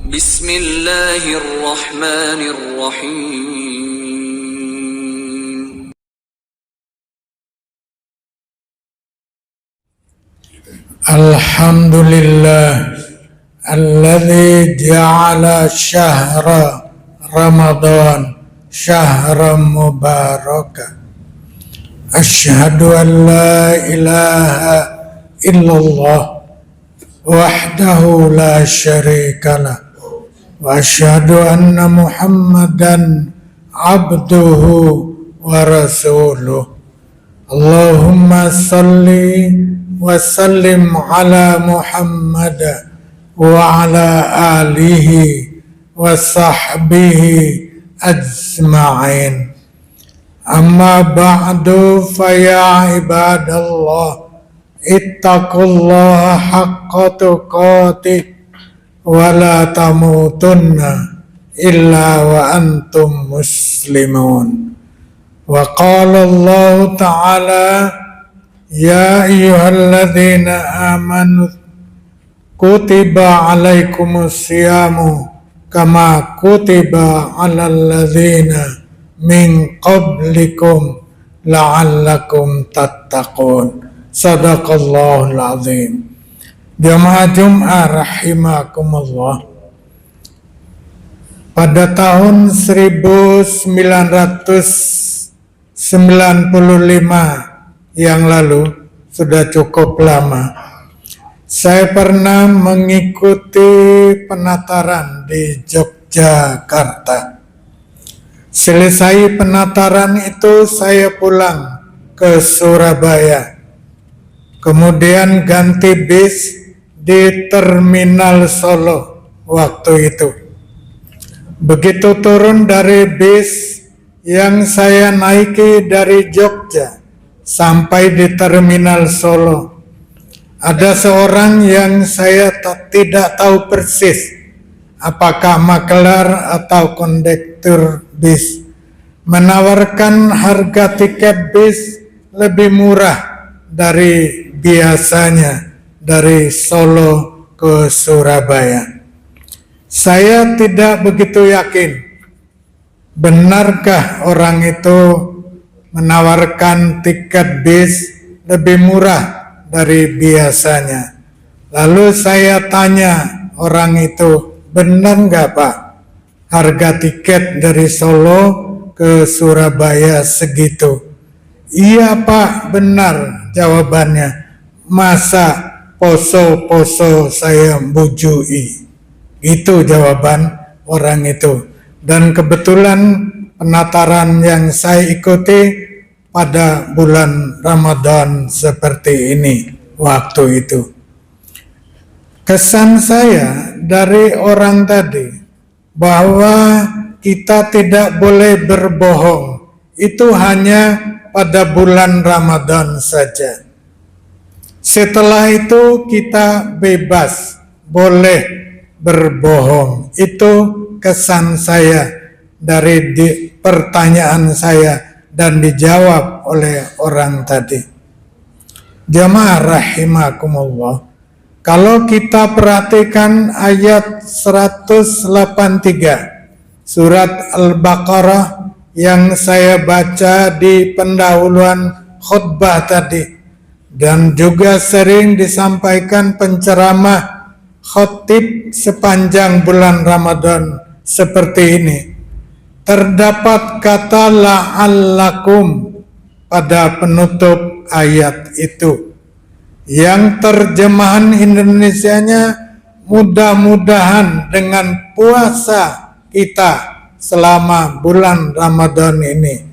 Bismillahirrahmanirrahim. Alhamdulillah alladzi ja'ala syahra Ramadan syahran mubaraka. Asyhadu an la ilaha illallah wahdahu la syarikalah wa asyhadu anna Muhammadan abduhu wa rasuluh. Allahumma salli wa sallim ala Muhammad wa ala alihi wa sahbihi ajma'in. Amma ba'du fa ya ibadallah ittaqullaha haqqa tuqatih wa la tamutunna illa wa antum muslimun. Wa qala Allah ta'ala ya ayyuhalladzina amanu kutiba alaikumusyamu kama kutiba alal ladzina min qablikum la'allakum tattaqun. Sadaqallahul azim. Jamaah Jum'ah rahimakumullah. Pada tahun 1995 yang lalu, sudah cukup lama, saya pernah mengikuti penataran di Yogyakarta. Selesai penataran itu saya pulang ke Surabaya. Kemudian ganti bis di Terminal Solo waktu itu. Begitu turun dari bis yang saya naiki dari Jogja sampai di Terminal Solo, ada seorang yang saya tidak tahu persis apakah makelar atau kondektur bis, menawarkan harga tiket bis lebih murah dari biasanya dari Solo ke Surabaya. Saya tidak begitu yakin benarkah orang itu menawarkan tiket bis lebih murah dari biasanya. Lalu saya tanya orang itu, benar nggak Pak, harga tiket dari Solo ke Surabaya segitu? Iya Pak, benar jawabannya. Masa poso-poso saya bujui? Itu jawaban orang itu. Dan kebetulan penataran yang saya ikuti pada bulan Ramadan seperti ini waktu itu. Kesan saya dari orang tadi bahwa kita tidak boleh berbohong, itu hanya pada bulan Ramadan saja. Setelah itu kita bebas, boleh berbohong. Itu kesan saya dari pertanyaan saya dan dijawab oleh orang tadi. Jamaah rahimakumullah, kalau kita perhatikan ayat 183 surat Al-Baqarah yang saya baca di pendahuluan khutbah tadi, dan juga sering disampaikan penceramah khotib sepanjang bulan Ramadan seperti ini, terdapat kata la'allakum pada penutup ayat itu, yang terjemahan Indonesianya mudah-mudahan dengan puasa kita selama bulan Ramadan ini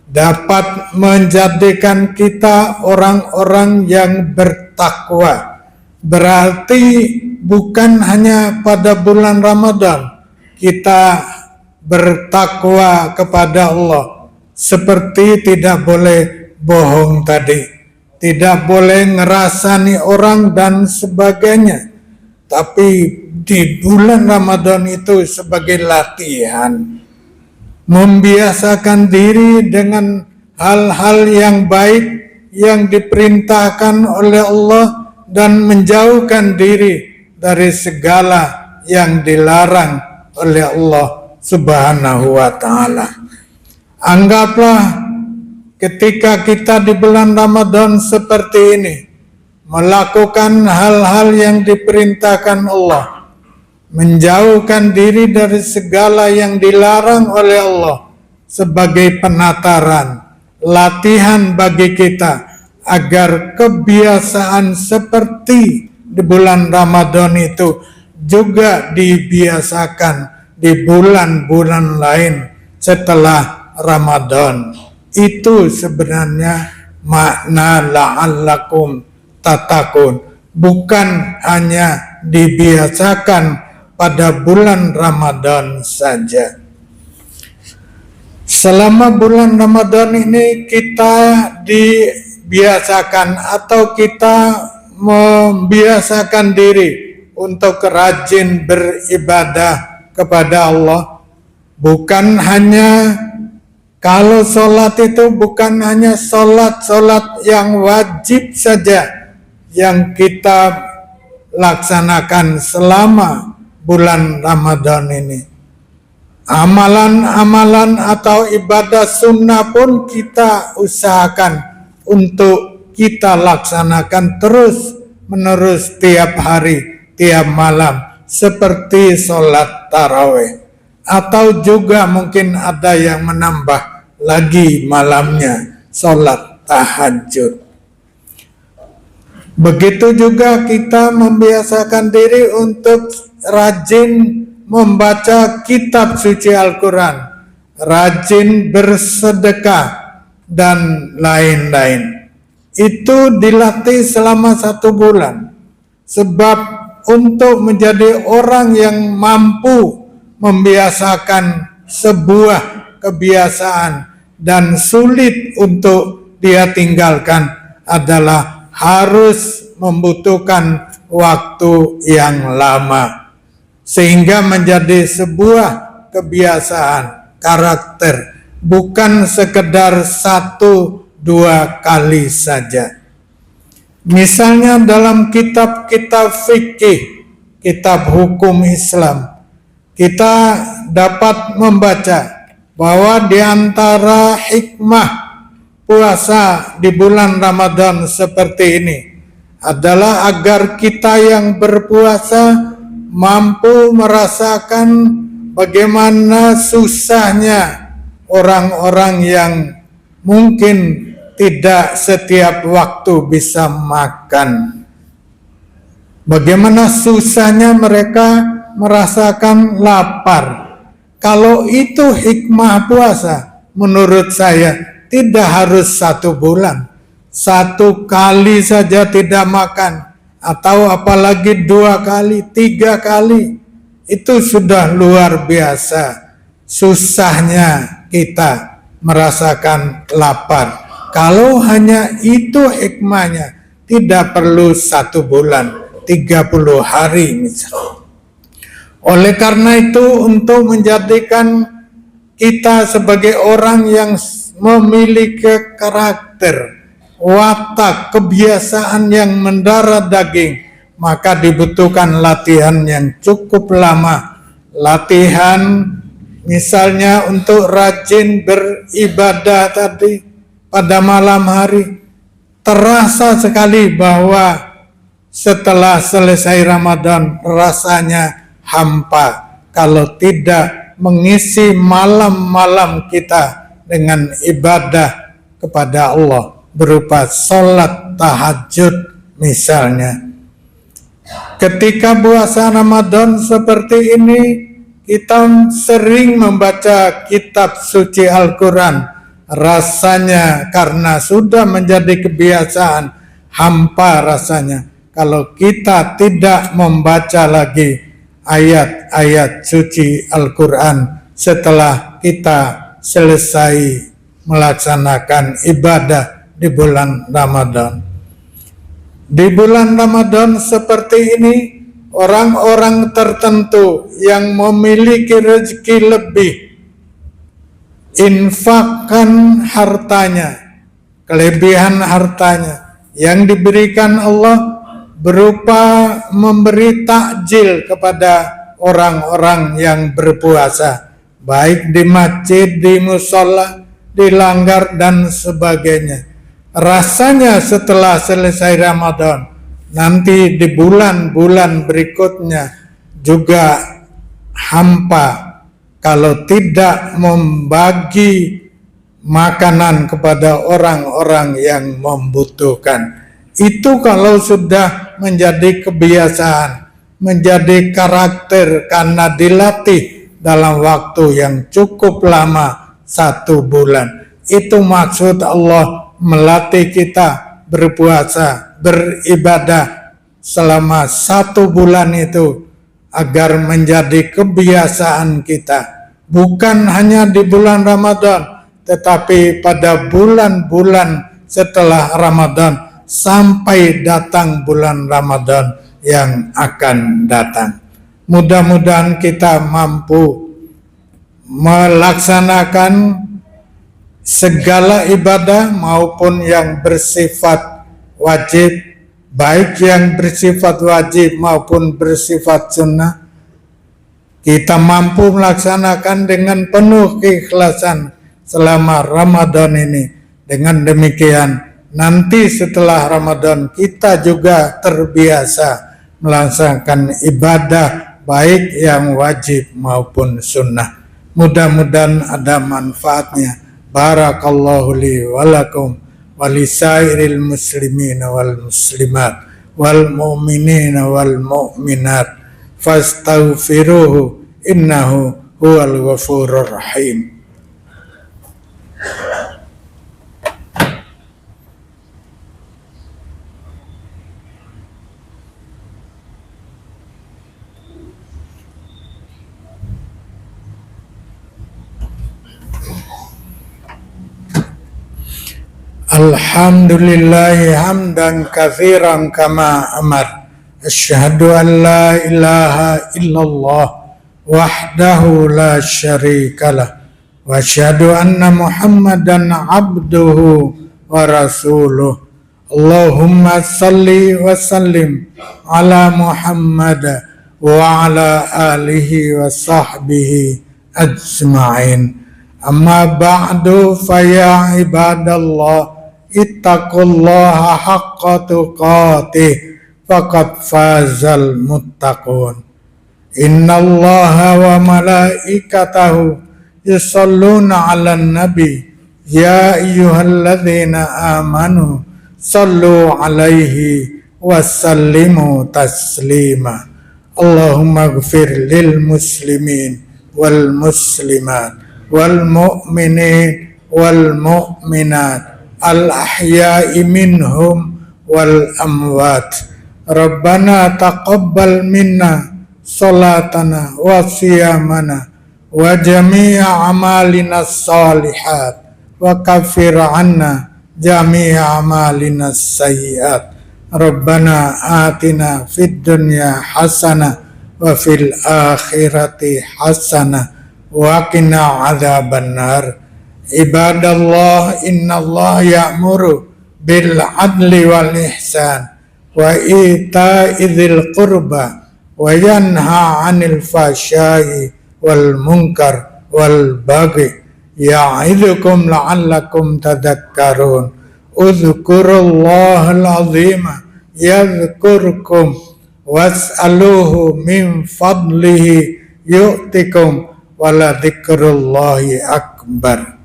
dapat menjadikan kita orang-orang yang bertakwa. Berarti bukan hanya pada bulan Ramadan kita bertakwa kepada Allah, seperti tidak boleh bohong tadi, tidak boleh ngerasani orang dan sebagainya, tapi di bulan Ramadan itu sebagai latihan, membiasakan diri dengan hal-hal yang baik yang diperintahkan oleh Allah dan menjauhkan diri dari segala yang dilarang oleh Allah Subhanahu wa ta'ala. Anggaplah ketika kita di bulan Ramadan seperti ini, melakukan hal-hal yang diperintahkan Allah, menjauhkan diri dari segala yang dilarang oleh Allah, sebagai penataran, latihan bagi kita agar kebiasaan seperti di bulan Ramadan itu juga dibiasakan di bulan-bulan lain setelah Ramadan. Itu sebenarnya makna la'allakum tattaqun, bukan hanya dibiasakan pada bulan Ramadan saja. Selama bulan Ramadan ini kita dibiasakan atau kita membiasakan diri untuk rajin beribadah kepada Allah. Bukan hanya kalau sholat itu bukan hanya sholat yang wajib saja yang kita laksanakan selama bulan Ramadan ini. Amalan-amalan atau ibadah sunnah pun kita usahakan untuk kita laksanakan terus menerus tiap hari, tiap malam, seperti sholat tarawih. Atau juga mungkin ada yang menambah lagi malamnya, sholat tahajud. Begitu juga kita membiasakan diri untuk rajin membaca kitab suci Al-Quran, rajin bersedekah, dan lain-lain. Itu dilatih selama 1 bulan. Sebab untuk menjadi orang yang mampu membiasakan sebuah kebiasaan dan sulit untuk dia tinggalkan adalah harus membutuhkan waktu yang lama. Sehingga menjadi sebuah kebiasaan, karakter, bukan sekedar 1-2 kali saja. Misalnya dalam kitab-kitab fikih, kitab hukum Islam, kita dapat membaca bahwa di antara hikmah puasa di bulan Ramadan seperti ini adalah agar kita yang berpuasa mampu merasakan bagaimana susahnya orang-orang yang mungkin tidak setiap waktu bisa makan. Bagaimana susahnya mereka merasakan lapar. Kalau itu hikmah puasa, menurut saya tidak harus 1 bulan. 1 kali saja tidak makan, atau apalagi 2 kali, 3 kali, itu sudah luar biasa susahnya kita merasakan lapar. Kalau hanya itu hikmahnya, tidak perlu 1 bulan, 30 hari misalnya. Oleh karena itu, untuk menjadikan kita sebagai orang yang memiliki karakter, watak, kebiasaan yang mendarah daging, maka dibutuhkan latihan yang cukup lama. Latihan misalnya untuk rajin beribadah tadi pada malam hari. Terasa sekali bahwa setelah selesai Ramadan rasanya hampa kalau tidak mengisi malam-malam kita dengan ibadah kepada Allah berupa sholat tahajud misalnya. Ketika puasa Ramadan seperti ini, kita sering membaca kitab suci Al-Quran. Rasanya karena sudah menjadi kebiasaan, hampa rasanya kalau kita tidak membaca lagi ayat-ayat suci Al-Quran setelah kita selesai melaksanakan ibadah di bulan Ramadan. Di bulan Ramadan seperti ini, orang-orang tertentu yang memiliki rezeki lebih infakkan hartanya, kelebihan hartanya yang diberikan Allah berupa memberi takjil kepada orang-orang yang berpuasa, baik di masjid, di musola, di langgar dan sebagainya. Rasanya setelah selesai Ramadan, nanti di bulan-bulan berikutnya juga hampa kalau tidak membagi makanan kepada orang-orang yang membutuhkan. Itu kalau sudah menjadi kebiasaan, menjadi karakter karena dilatih dalam waktu yang cukup lama, 1 bulan. Itu maksud Allah melatih kita berpuasa, beribadah selama 1 bulan itu agar menjadi kebiasaan kita. Bukan hanya di bulan Ramadan, tetapi pada bulan-bulan setelah Ramadan sampai datang bulan Ramadan yang akan datang. Mudah-mudahan kita mampu melaksanakan segala ibadah maupun yang bersifat wajib, baik yang bersifat wajib maupun bersifat sunnah. Kita mampu melaksanakan dengan penuh keikhlasan selama Ramadan ini. Dengan demikian, nanti setelah Ramadan kita juga terbiasa melaksanakan ibadah baik yang wajib maupun sunnah. Mudah-mudahan ada manfaatnya. Barakallahu li walakum walisairil muslimin wal muslimat wal mu'minina wal mu'minat fastaghfiruhu innahu huwal ghafurur rahim. Alhamdulillahi hamdan katsiran kama amar. Asyhadu an la ilaha illallah wahdahu la syarikalah wa asyhadu anna Muhammadan abduhu wa rasuluh. Allahumma salli wa sallim ala Muhammad wa ala alihi wa sahbihi ajma'in. Amma ba'du fa ya ibadallah ittaqullaha haqqa tuqatih faqad fazal muttaqun. Innallaha wa malaikatahu yusalluna 'alan nabi ya ayyuhalladzina amanu sallu 'alaihi wa sallimu taslima. Allahumma ighfir lil muslimin wal muslimat wal mu'minin wal mu'minat al-ahya'i minhum wal amwat. Rabbana taqabbal minna salatana wa siyamana wa jami'a amalina salihat wa kaffir anna jami'a amalina sayyiat. Rabbana atina fid dunya hasanah wa fil akhirati hasanah wa qina adzabannar. Ibadallah, innallaha ya'muru bil adli wal ihsan wa ita'idzil qurba wa yanha 'anil fahsya'i wal munkar wal baghi ya'idzukum la'allakum tadhakkarun. Udzkurullahal 'azima yadhkurkum was'aluhu min fadlihi yu'tikum wa la dzikrullahi akbar.